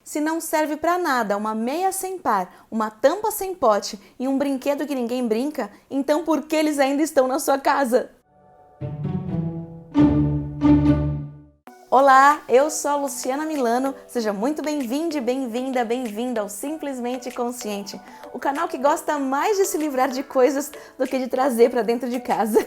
Se não serve para nada uma meia sem par, uma tampa sem pote e um brinquedo que ninguém brinca, então por que eles ainda estão na sua casa? Olá, eu sou a Luciana Milano, seja muito bem-vindo, bem-vinda, bem-vinda ao Simplesmente Consciente, o canal que gosta mais de se livrar de coisas do que de trazer para dentro de casa.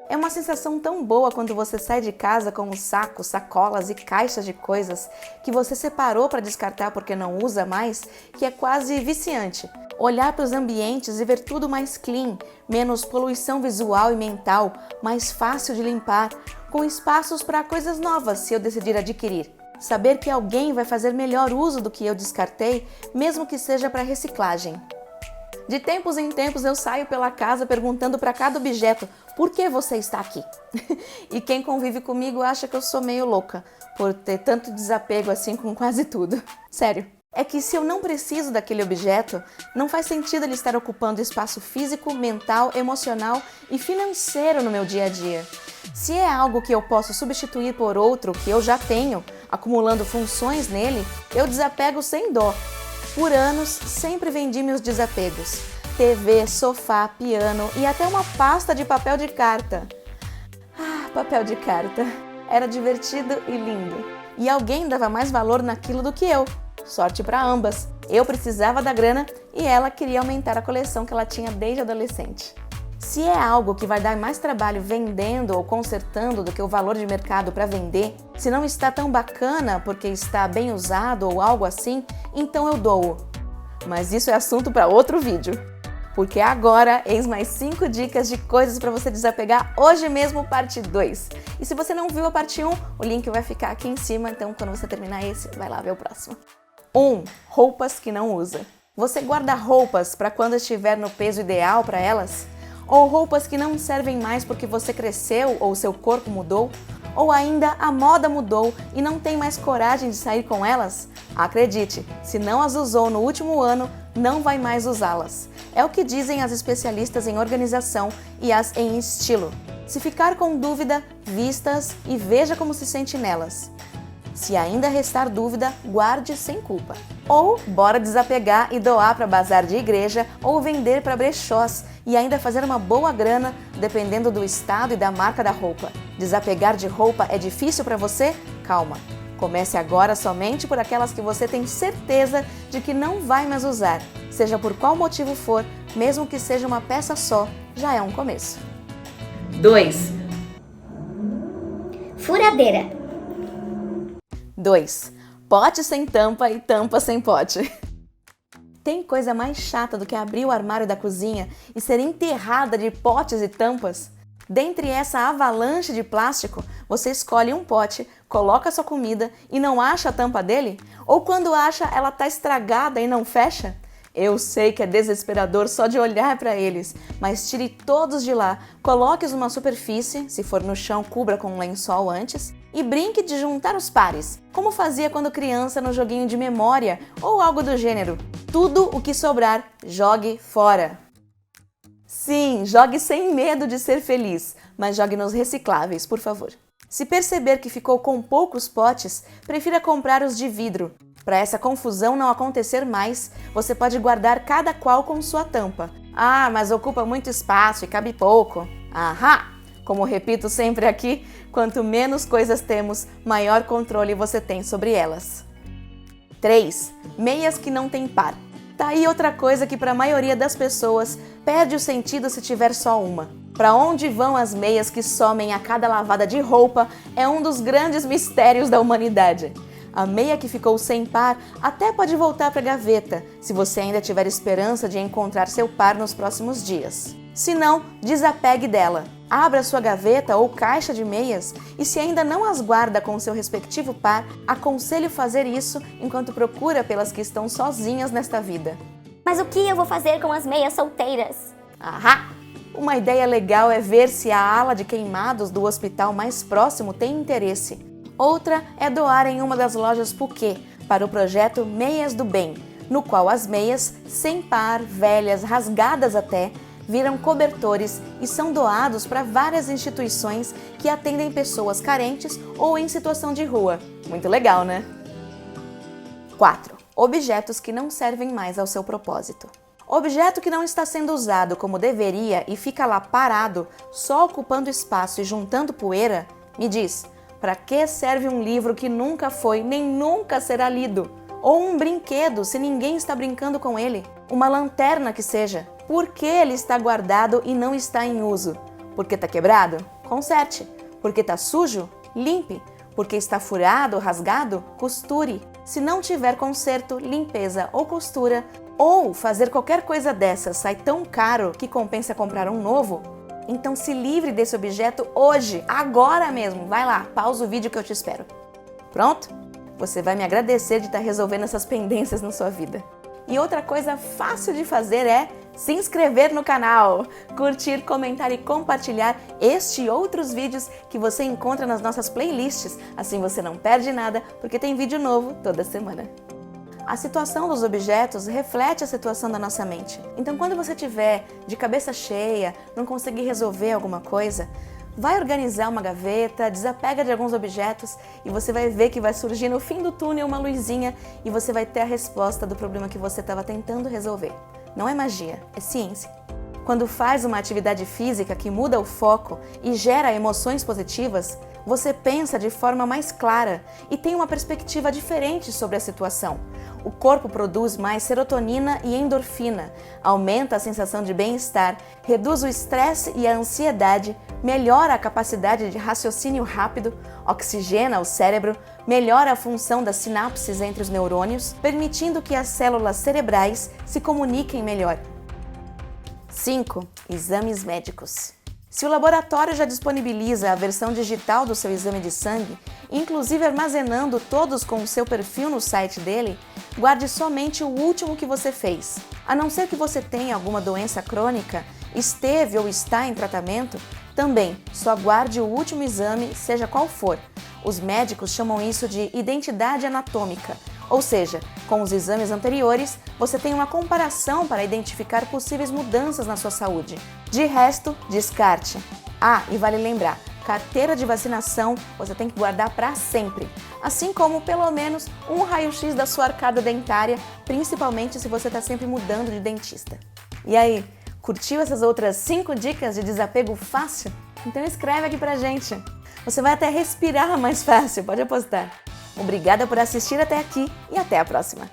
É uma sensação tão boa quando você sai de casa com os sacos, sacolas e caixas de coisas que você separou para descartar porque não usa mais, que é quase viciante. Olhar para os ambientes e ver tudo mais clean, menos poluição visual e mental, mais fácil de limpar, com espaços para coisas novas se eu decidir adquirir. Saber que alguém vai fazer melhor uso do que eu descartei, mesmo que seja para reciclagem. De tempos em tempos eu saio pela casa perguntando para cada objeto por que você está aqui. E quem convive comigo acha que eu sou meio louca por ter tanto desapego assim com quase tudo. Sério. É que se eu não preciso daquele objeto, não faz sentido ele estar ocupando espaço físico, mental, emocional e financeiro no meu dia a dia. Se é algo que eu posso substituir por outro que eu já tenho, acumulando funções nele, eu desapego sem dó. Por anos, sempre vendi meus desapegos. TV, sofá, piano e até uma pasta de papel de carta. Ah, papel de carta. Era divertido e lindo. E alguém dava mais valor naquilo do que eu. Sorte para ambas. Eu precisava da grana e ela queria aumentar a coleção que ela tinha desde adolescente. Se é algo que vai dar mais trabalho vendendo ou consertando do que o valor de mercado para vender, se não está tão bacana porque está bem usado ou algo assim, então eu dou. Mas isso é assunto para outro vídeo. Porque agora, eis mais 5 dicas de coisas para você desapegar hoje mesmo, parte 2. E se você não viu a parte 1, o link vai ficar aqui em cima, então quando você terminar esse, vai lá ver o próximo. 1. Roupas que não usa. Você guarda roupas para quando estiver no peso ideal para elas? Ou roupas que não servem mais porque você cresceu ou seu corpo mudou? Ou ainda a moda mudou e não tem mais coragem de sair com elas? Acredite, se não as usou no último ano, não vai mais usá-las. É o que dizem as especialistas em organização e as em estilo. Se ficar com dúvida, vista-as e veja como se sente nelas. Se ainda restar dúvida, guarde sem culpa. Ou bora desapegar e doar para bazar de igreja ou vender para brechós e ainda fazer uma boa grana, dependendo do estado e da marca da roupa. Desapegar de roupa é difícil para você? Calma. Comece agora somente por aquelas que você tem certeza de que não vai mais usar. Seja por qual motivo for, mesmo que seja uma peça só, já é um começo. 2. Furadeira. 2. Pote sem tampa e tampa sem pote. Tem coisa mais chata do que abrir o armário da cozinha e ser enterrada de potes e tampas? Dentre essa avalanche de plástico, você escolhe um pote, coloca sua comida e não acha a tampa dele? Ou quando acha, ela tá estragada e não fecha? Eu sei que é desesperador só de olhar para eles, mas tire todos de lá, coloque-os numa superfície, se for no chão, cubra com um lençol antes, e brinque de juntar os pares, como fazia quando criança no joguinho de memória ou algo do gênero. Tudo o que sobrar, jogue fora. Sim, jogue sem medo de ser feliz, mas jogue nos recicláveis, por favor. Se perceber que ficou com poucos potes, prefira comprar os de vidro. Para essa confusão não acontecer mais, você pode guardar cada qual com sua tampa. Ah, mas ocupa muito espaço e cabe pouco. Ahá! Como repito sempre aqui, quanto menos coisas temos, maior controle você tem sobre elas. 3. Meias que não têm par. Tá aí outra coisa que para a maioria das pessoas perde o sentido se tiver só uma. Para onde vão as meias que somem a cada lavada de roupa é um dos grandes mistérios da humanidade. A meia que ficou sem par até pode voltar para a gaveta, se você ainda tiver esperança de encontrar seu par nos próximos dias. Se não, desapegue dela. Abra sua gaveta ou caixa de meias e se ainda não as guarda com seu respectivo par, aconselho fazer isso enquanto procura pelas que estão sozinhas nesta vida. Mas o que eu vou fazer com as meias solteiras? Ahá! Uma ideia legal é ver se a ala de queimados do hospital mais próximo tem interesse. Outra é doar em uma das lojas Puquê para o projeto Meias do Bem, no qual as meias, sem par, velhas, rasgadas até, viram cobertores e são doados para várias instituições que atendem pessoas carentes ou em situação de rua. Muito legal, né? 4. Objetos que não servem mais ao seu propósito. Objeto que não está sendo usado como deveria e fica lá parado, só ocupando espaço e juntando poeira, me diz, para que serve um livro que nunca foi nem nunca será lido? Ou um brinquedo se ninguém está brincando com ele? Uma lanterna que seja. Por que ele está guardado e não está em uso? Porque está quebrado? Conserte. Porque está sujo? Limpe. Porque está furado ou rasgado? Costure. Se não tiver conserto, limpeza ou costura, ou fazer qualquer coisa dessa sai tão caro que compensa comprar um novo, então se livre desse objeto hoje, agora mesmo. Vai lá, pausa o vídeo que eu te espero. Pronto? Você vai me agradecer de estar resolvendo essas pendências na sua vida. E outra coisa fácil de fazer é se inscrever no canal, curtir, comentar e compartilhar este e outros vídeos que você encontra nas nossas playlists. Assim você não perde nada, porque tem vídeo novo toda semana. A situação dos objetos reflete a situação da nossa mente. Então, quando você estiver de cabeça cheia, não conseguir resolver alguma coisa, vai organizar uma gaveta, desapega de alguns objetos e você vai ver que vai surgir no fim do túnel uma luzinha e você vai ter a resposta do problema que você estava tentando resolver. Não é magia, é ciência. Quando faz uma atividade física que muda o foco e gera emoções positivas, você pensa de forma mais clara e tem uma perspectiva diferente sobre a situação. O corpo produz mais serotonina e endorfina, aumenta a sensação de bem-estar, reduz o estresse e a ansiedade, melhora a capacidade de raciocínio rápido, oxigena o cérebro, melhora a função das sinapses entre os neurônios, permitindo que as células cerebrais se comuniquem melhor. 5. Exames médicos. Se o laboratório já disponibiliza a versão digital do seu exame de sangue, inclusive armazenando todos com o seu perfil no site dele, guarde somente o último que você fez. A não ser que você tenha alguma doença crônica, esteve ou está em tratamento, também só guarde o último exame, seja qual for. Os médicos chamam isso de identidade anatômica, ou seja, com os exames anteriores, você tem uma comparação para identificar possíveis mudanças na sua saúde. De resto, descarte. Ah, e vale lembrar, carteira de vacinação você tem que guardar para sempre, assim como pelo menos um raio-x da sua arcada dentária, principalmente se você está sempre mudando de dentista. E aí, curtiu essas outras 5 dicas de desapego fácil? Então escreve aqui pra gente. Você vai até respirar mais fácil, pode apostar. Obrigada por assistir até aqui e até a próxima!